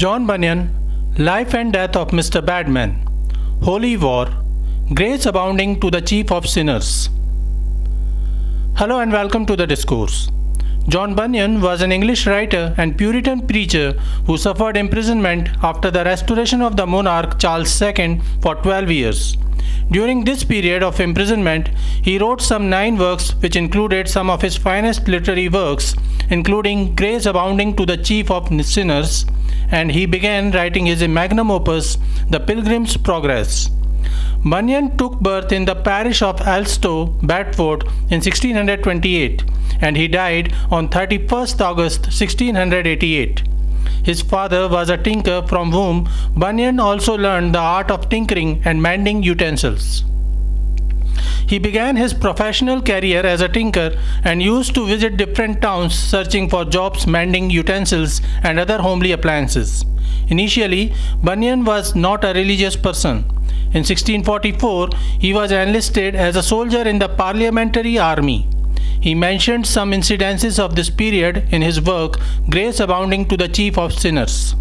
John Bunyan, Life and Death of Mr. Badman, Holy War, Grace Abounding to the Chief of Sinners. Hello and welcome to the Discourse. John Bunyan was an English writer and Puritan preacher who suffered imprisonment after the restoration of the monarch Charles II for 12 years. During this period of imprisonment, he wrote some 9 works which included some of his finest literary works, including Grace Abounding to the Chief of Sinners, and he began writing his magnum opus, The Pilgrim's Progress. Bunyan took birth in the parish of Alstow, Bedford in 1628, and he died on 31st August 1688. His father was a tinker from whom Bunyan also learned the art of tinkering and mending utensils. He began his professional career as a tinker and used to visit different towns searching for jobs mending utensils and other homely appliances. Initially, Bunyan was not a religious person. In 1644, he was enlisted as a soldier in the Parliamentary Army. He mentioned some incidences of this period in his work, Grace Abounding to the Chief of Sinners.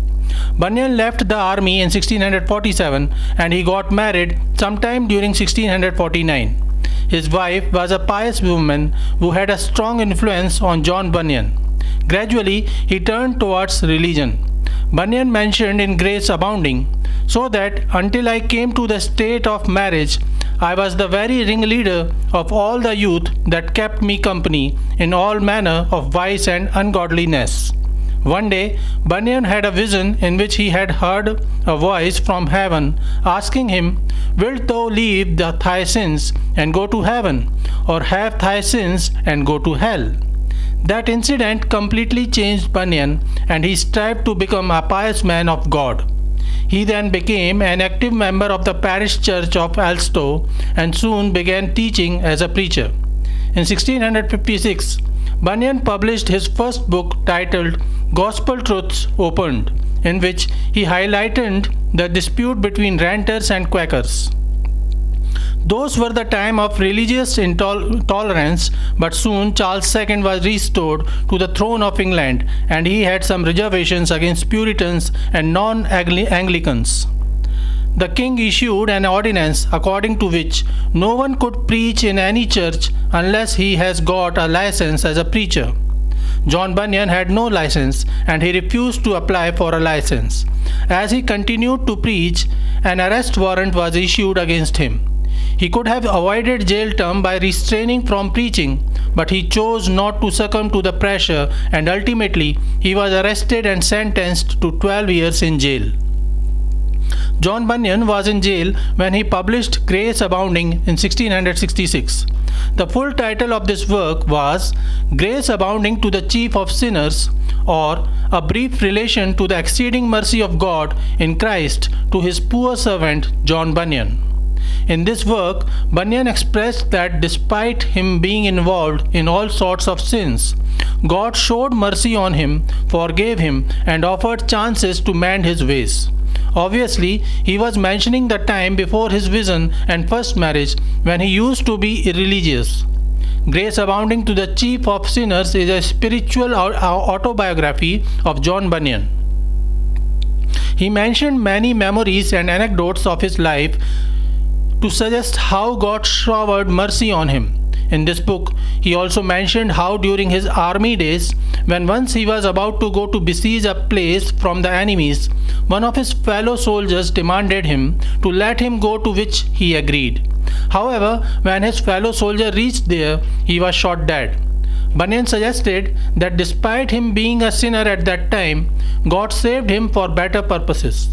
Bunyan left the army in 1647 and he got married sometime during 1649. His wife was a pious woman who had a strong influence on John Bunyan. Gradually, he turned towards religion. Bunyan mentioned in Grace Abounding, so that until I came to the state of marriage, I was the very ringleader of all the youth that kept me company in all manner of vice and ungodliness. One day, Bunyan had a vision in which he had heard a voice from heaven asking him, "Wilt thou leave thy sins and go to heaven, or have thy sins and go to hell?" That incident completely changed Bunyan, and he strived to become a pious man of God. He then became an active member of the parish church of Alstow and soon began teaching as a preacher. In 1656, Bunyan published his first book titled Gospel Truths Opened, in which he highlighted the dispute between renters and Quakers. Those were the time of religious intolerance, but soon Charles II was restored to the throne of England and he had some reservations against Puritans and non-Anglicans. The king issued an ordinance according to which no one could preach in any church unless he has got a license as a preacher. John Bunyan had no license and he refused to apply for a license. As he continued to preach, an arrest warrant was issued against him. He could have avoided jail term by restraining from preaching, but he chose not to succumb to the pressure and ultimately he was arrested and sentenced to 12 years in jail. John Bunyan was in jail when he published Grace Abounding in 1666. The full title of this work was Grace Abounding to the Chief of Sinners, or A Brief Relation to the Exceeding Mercy of God in Christ to His Poor Servant John Bunyan. In this work, Bunyan expressed that despite him being involved in all sorts of sins, God showed mercy on him, forgave him, and offered chances to mend his ways. Obviously, he was mentioning the time before his vision and first marriage when he used to be irreligious. Grace Abounding to the Chief of Sinners is a spiritual autobiography of John Bunyan. He mentioned many memories and anecdotes of his life to suggest how God showered mercy on him. In this book, he also mentioned how during his army days, when once he was about to go to besiege a place from the enemies, one of his fellow soldiers demanded him to let him go, to which he agreed. However, when his fellow soldier reached there, he was shot dead. Bunyan suggested that despite him being a sinner at that time, God saved him for better purposes.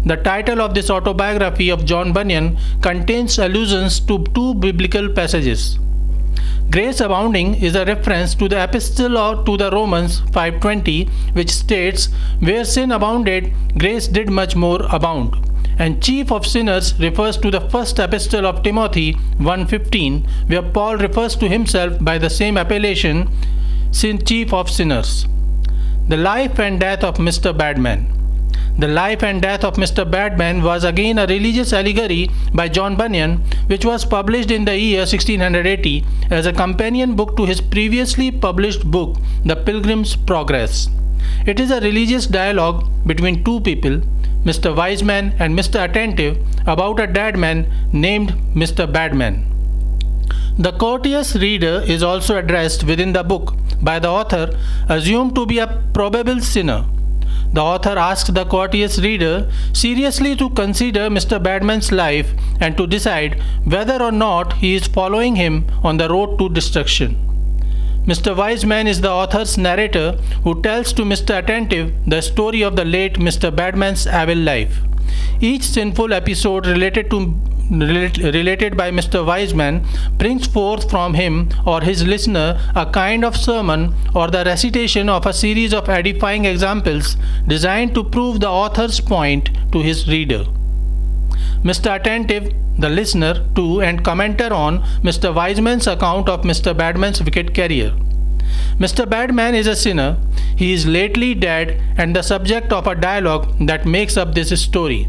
The title of this autobiography of John Bunyan contains allusions to 2 biblical passages. Grace Abounding is a reference to the epistle to the Romans 5:20, which states, "Where sin abounded, grace did much more abound." And Chief of Sinners refers to the first epistle of Timothy 1:15, where Paul refers to himself by the same appellation, Chief of Sinners. The Life and Death of Mr. Badman. The Life and Death of Mr. Badman was again a religious allegory by John Bunyan, which was published in the year 1680 as a companion book to his previously published book, The Pilgrim's Progress. It is a religious dialogue between two people, Mr. Wiseman and Mr. Attentive, about a dead man named Mr. Badman. The courteous reader is also addressed within the book by the author, assumed to be a probable sinner. The author asks the courteous reader seriously to consider Mr. Badman's life and to decide whether or not he is following him on the road to destruction. Mr. Wiseman is the author's narrator who tells to Mr. Attentive the story of the late Mr. Badman's evil life. Each sinful episode related by Mr. Wiseman brings forth from him or his listener a kind of sermon or the recitation of a series of edifying examples designed to prove the author's point to his reader. Mr. Attentive, the listener to and commenter on Mr. Wiseman's account of Mr. Badman's wicked career. Mr. Badman is a sinner, he is lately dead and the subject of a dialogue that makes up this story.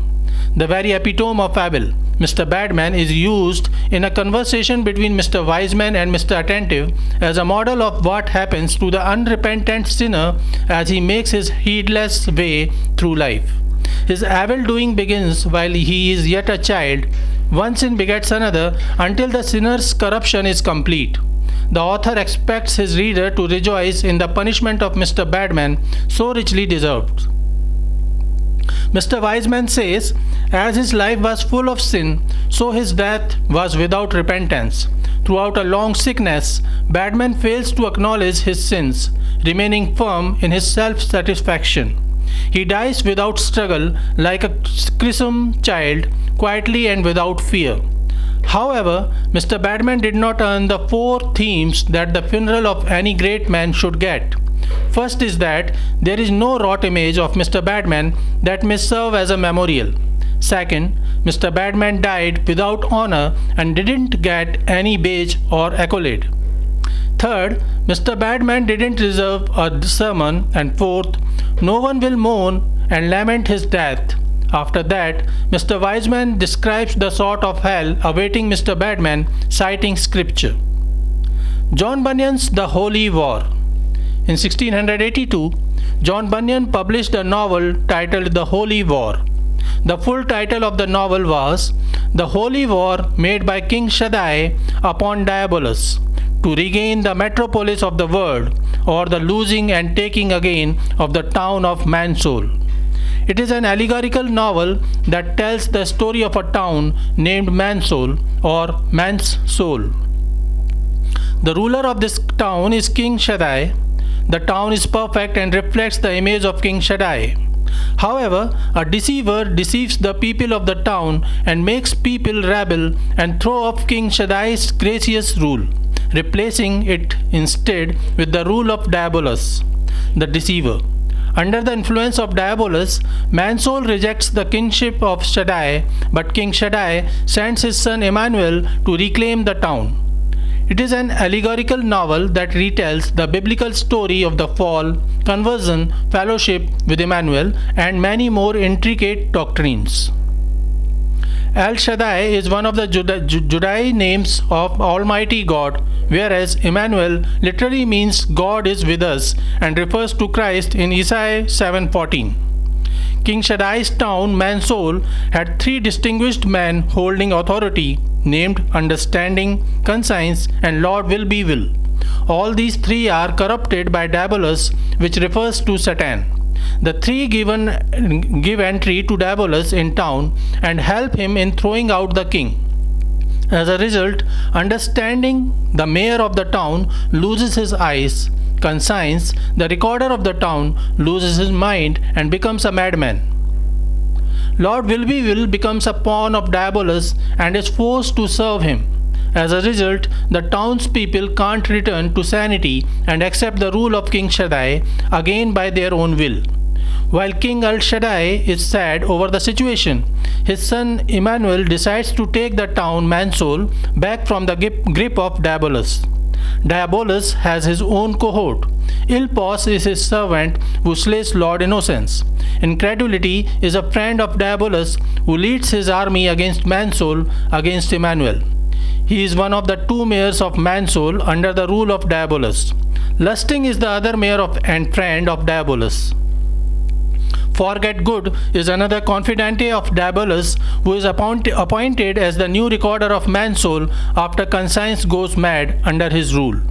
The very epitome of Abel, Mr. Badman, is used in a conversation between Mr. Wiseman and Mr. Attentive as a model of what happens to the unrepentant sinner as he makes his heedless way through life. His evil doing begins while he is yet a child. One sin begets another until the sinner's corruption is complete. The author expects his reader to rejoice in the punishment of Mr. Badman, so richly deserved. Mr. Wiseman says, as his life was full of sin, so his death was without repentance. Throughout a long sickness, Badman fails to acknowledge his sins, remaining firm in his self-satisfaction. He dies without struggle, like a chrisom child, quietly and without fear. However, Mr. Badman did not earn the 4 themes that the funeral of any great man should get. First is that there is no wrought image of Mr. Badman that may serve as a memorial. Second, Mr. Badman died without honor and didn't get any badge or accolade. Third, Mr. Badman didn't deserve a sermon. And fourth, no one will mourn and lament his death. After that, Mr. Wiseman describes the sort of hell awaiting Mr. Badman, citing scripture. John Bunyan's The Holy War. In 1682, John Bunyan published a novel titled The Holy War. The full title of the novel was The Holy War Made by King Shaddai Upon Diabolus to Regain the Metropolis of the World, or the Losing and Taking Again of the Town of Mansoul. It is an allegorical novel that tells the story of a town named Mansoul or Man's Soul. The ruler of this town is King Shaddai. The town is perfect and reflects the image of King Shaddai. However, a deceiver deceives the people of the town and makes people rebel and throw off King Shaddai's gracious rule, replacing it instead with the rule of Diabolus, the deceiver. Under the influence of Diabolus, Mansoul rejects the kingship of Shaddai, but King Shaddai sends his son Emmanuel to reclaim the town. It is an allegorical novel that retells the biblical story of the fall, conversion, fellowship with Emmanuel, and many more intricate doctrines. El Shaddai is one of the Judaic names of Almighty God, whereas Emmanuel literally means God is with us and refers to Christ in Isaiah 7:14. King Shaddai's town, Mansoul, had 3 distinguished men holding authority, named Understanding, Conscience, and Lord Will Be Will. All these 3 are corrupted by Diabolus, which refers to Satan. The 3 give entry to Diabolus in town and help him in throwing out the king. As a result, Understanding, the mayor of the town, loses his eyes. Conscience, the recorder of the town, loses his mind and becomes a madman. Lord Will Be Will becomes a pawn of Diabolus and is forced to serve him. As a result, the townspeople can't return to sanity and accept the rule of King Shaddai again by their own will. While King El Shaddai is sad over the situation, his son Emmanuel decides to take the town Mansoul back from the grip of Diabolus. Diabolus has his own cohort. Ilpos is his servant who slays Lord Innocence. Incredulity is a friend of Diabolus who leads his army against Mansoul, against Emmanuel. He is one of the two mayors of Mansoul under the rule of Diabolus. Lusting is the other mayor and friend of Diabolus. Forget Good is another confidante of Diabolus who is appointed as the new recorder of Mansoul after conscience goes mad under his rule.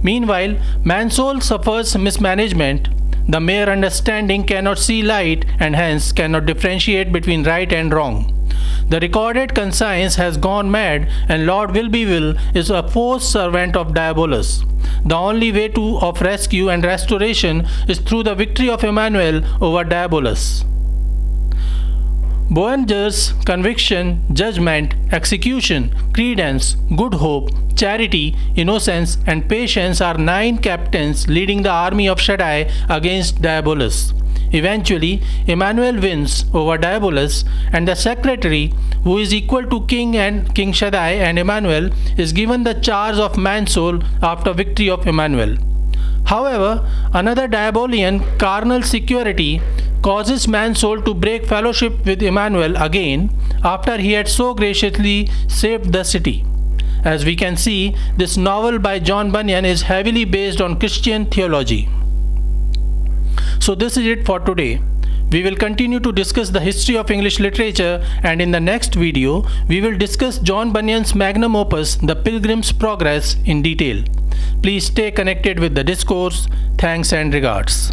Meanwhile, Mansoul suffers mismanagement. The mayor understanding cannot see light and hence cannot differentiate between right and wrong. The recorded conscience has gone mad and Lord Wilbywill is a forced servant of Diabolus. The only way of rescue and restoration is through the victory of Emmanuel over Diabolus. Boanger's conviction, judgment, execution, credence, good hope, charity, innocence, and patience are 9 captains leading the army of Shaddai against Diabolus. Eventually, Emmanuel wins over Diabolus, and the secretary, who is equal to King Shaddai and Emmanuel, is given the charge of Mansoul after victory of Emmanuel. However, another Diabolian carnal security causes Mansoul to break fellowship with Emmanuel again after he had so graciously saved the city. As we can see, this novel by John Bunyan is heavily based on Christian theology. So this is it for today. We will continue to discuss the history of English literature, and in the next video, we will discuss John Bunyan's magnum opus, The Pilgrim's Progress, in detail. Please stay connected with the discourse. Thanks and regards.